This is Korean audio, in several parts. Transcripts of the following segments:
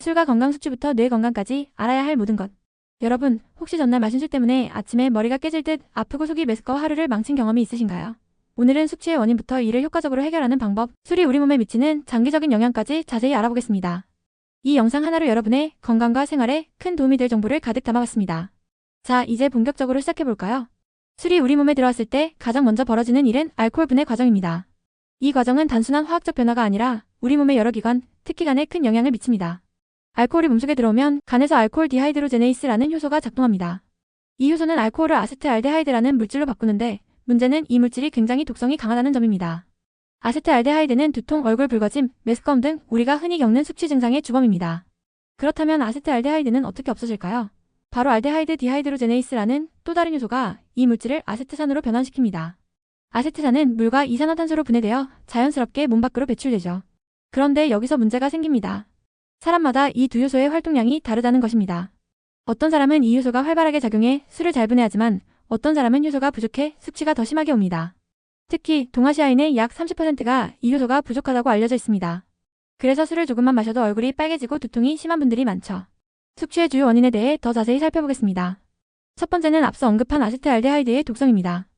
술과 건강 수치부터 뇌 건강까지 알아야 할 모든 것. 여러분, 혹시 전날 마신 술 때문에 아침에 머리가 깨질 듯 아프고 속이 메스꺼워 하루를 망친 경험이 있으신가요? 오늘은 숙취의 원인부터 이를 효과적으로 해결하는 방법, 술이 우리 몸에 미치는 장기적인 영향까지 자세히 알아보겠습니다. 이 영상 하나로 여러분의 건강과 생활에 큰 도움이 될 정보를 가득 담아봤습니다. 자, 이제 본격적으로 시작해볼까요? 술이 우리 몸에 들어왔을 때 가장 먼저 벌어지는 일은 알코올 분해 과정입니다. 이 과정은 단순한 화학적 변화가 아니라 우리 몸의 여러 기관, 특히 간에 큰 영향을 미칩니다. 알코올이 몸속에 들어오면 간에서 알코올 디하이드로제네이스라는 효소가 작동합니다. 이 효소는 알코올을 아세트알데하이드라는 물질로 바꾸는데 문제는 이 물질이 굉장히 독성이 강하다는 점입니다. 아세트알데하이드는 두통, 얼굴 붉어짐, 메스꺼움 등 우리가 흔히 겪는 숙취 증상의 주범입니다. 그렇다면 아세트알데하이드는 어떻게 없어질까요? 바로 알데하이드 디하이드로제네이스라는 또 다른 효소가 이 물질을 아세트산으로 변환시킵니다. 아세트산은 물과 이산화탄소로 분해되어 자연스럽게 몸 밖으로 배출되죠. 그런데 여기서 문제가 생깁니다. 사람마다 이 두 효소의 활동량이 다르다는 것입니다. 어떤 사람은 이 효소가 활발하게 작용해 술을 잘 분해하지만 어떤 사람은 효소가 부족해 숙취가 더 심하게 옵니다. 특히 동아시아인의 약 30%가 이 효소가 부족하다고 알려져 있습니다. 그래서 술을 조금만 마셔도 얼굴이 빨개지고 두통이 심한 분들이 많죠. 숙취의 주요 원인에 대해 더 자세히 살펴보겠습니다. 첫 번째는 앞서 언급한 아세트알데하이드의 독성입니다.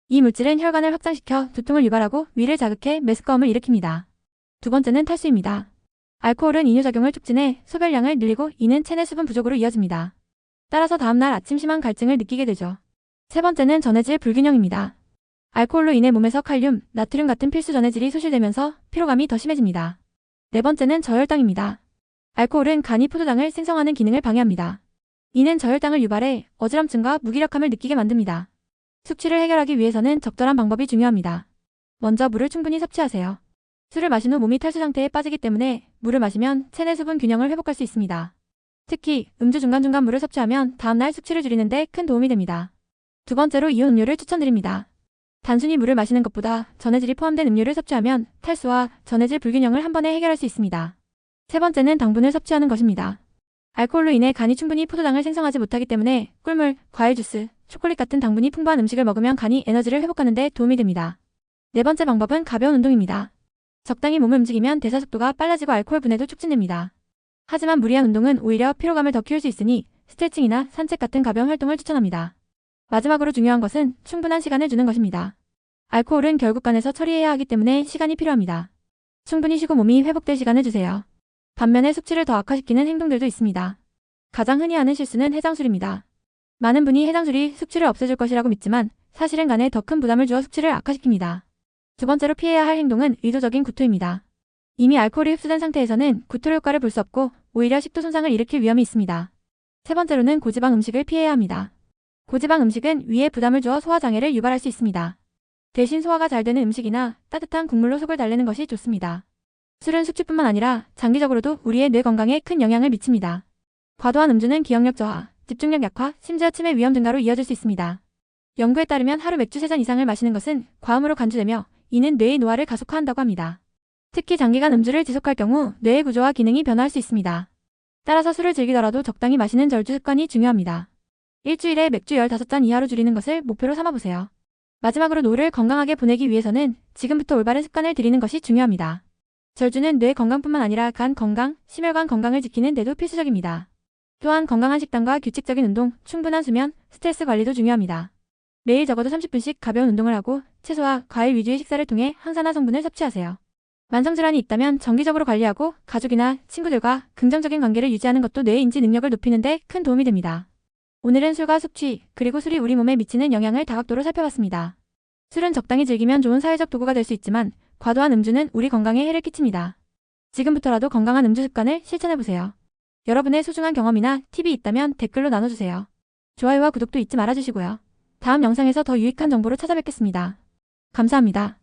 이 물질은 혈관을 확장시켜 두통을 유발하고 위를 자극해 메스꺼움을 일으킵니다. 두 번째는 탈수입니다. 알코올은 이뇨작용을 촉진해 소변량을 늘리고 이는 체내 수분 부족으로 이어집니다. 따라서 다음날 아침 심한 갈증을 느끼게 되죠. 세 번째는 전해질 불균형입니다. 알코올로 인해 몸에서 칼륨, 나트륨 같은 필수 전해질이 소실되면서 피로감이 더 심해집니다. 네 번째는 저혈당입니다. 알코올은 간이 포도당을 생성하는 기능을 방해합니다. 이는 저혈당을 유발해 어지럼증과 무기력함을 느끼게 만듭니다. 숙취를 해결하기 위해서는 적절한 방법이 중요합니다. 먼저 물을 충분히 섭취하세요. 술을 마신 후 몸이 탈수 상태에 빠지기 때문에 물을 마시면 체내 수분 균형을 회복할 수 있습니다. 특히 음주 중간중간 물을 섭취하면 다음날 숙취를 줄이는 데 큰 도움이 됩니다. 두 번째로 이온 음료를 추천드립니다. 단순히 물을 마시는 것보다 전해질이 포함된 음료를 섭취하면 탈수와 전해질 불균형을 한 번에 해결할 수 있습니다. 세 번째는 당분을 섭취하는 것입니다. 알코올로 인해 간이 충분히 포도당을 생성하지 못하기 때문에 꿀물, 과일 주스, 초콜릿 같은 당분이 풍부한 음식을 먹으면 간이 에너지를 회복하는 데 도움이 됩니다. 네 번째 방법은 가벼운 운동입니다. 적당히 몸을 움직이면 대사 속도가 빨라지고 알코올 분해도 촉진됩니다. 하지만 무리한 운동은 오히려 피로감을 더 키울 수 있으니 스트레칭이나 산책 같은 가벼운 활동을 추천합니다. 마지막으로 중요한 것은 충분한 시간을 주는 것입니다. 알코올은 결국 간에서 처리해야 하기 때문에 시간이 필요합니다. 충분히 쉬고 몸이 회복될 시간을 주세요. 반면에 숙취를 더 악화시키는 행동들도 있습니다. 가장 흔히 하는 실수는 해장술입니다. 많은 분이 해장술이 숙취를 없애줄 것이라고 믿지만 사실은 간에 더 큰 부담을 주어 숙취를 악화시킵니다. 두 번째로 피해야 할 행동은 의도적인 구토입니다. 이미 알코올이 흡수된 상태에서는 구토 효과를 볼 수 없고 오히려 식도 손상을 일으킬 위험이 있습니다. 세 번째로는 고지방 음식을 피해야 합니다. 고지방 음식은 위에 부담을 주어 소화장애를 유발할 수 있습니다. 대신 소화가 잘 되는 음식이나 따뜻한 국물로 속을 달래는 것이 좋습니다. 술은 숙취뿐만 아니라 장기적으로도 우리의 뇌 건강에 큰 영향을 미칩니다. 과도한 음주는 기억력 저하, 집중력 약화, 심지어 치매 위험 증가로 이어질 수 있습니다. 연구에 따르면 하루 맥주 3잔 이상을 마시는 것은 과음으로 간주되며 이는 뇌의 노화를 가속화한다고 합니다. 특히 장기간 음주를 지속할 경우 뇌의 구조와 기능이 변화할 수 있습니다. 따라서 술을 즐기더라도 적당히 마시는 절주 습관이 중요합니다. 일주일에 맥주 15잔 이하로 줄이는 것을 목표로 삼아보세요. 마지막으로 노후를 건강하게 보내기 위해서는 지금부터 올바른 습관을 들이는 것이 중요합니다. 절주는 뇌 건강뿐만 아니라 간 건강, 심혈관 건강을 지키는 데도 필수적입니다. 또한 건강한 식단과 규칙적인 운동, 충분한 수면, 스트레스 관리도 중요합니다. 매일 적어도 30분씩 가벼운 운동을 하고 채소와 과일 위주의 식사를 통해 항산화 성분을 섭취하세요. 만성질환이 있다면 정기적으로 관리하고 가족이나 친구들과 긍정적인 관계를 유지하는 것도 뇌의 인지 능력을 높이는 데 큰 도움이 됩니다. 오늘은 술과 숙취, 그리고 술이 우리 몸에 미치는 영향을 다각도로 살펴봤습니다. 술은 적당히 즐기면 좋은 사회적 도구가 될 수 있지만 과도한 음주는 우리 건강에 해를 끼칩니다. 지금부터라도 건강한 음주 습관을 실천해보세요. 여러분의 소중한 경험이나 팁이 있다면 댓글로 나눠주세요. 좋아요와 구독도 잊지 말아주시고요. 다음 영상에서 더 유익한 정보로 찾아뵙겠습니다. 감사합니다.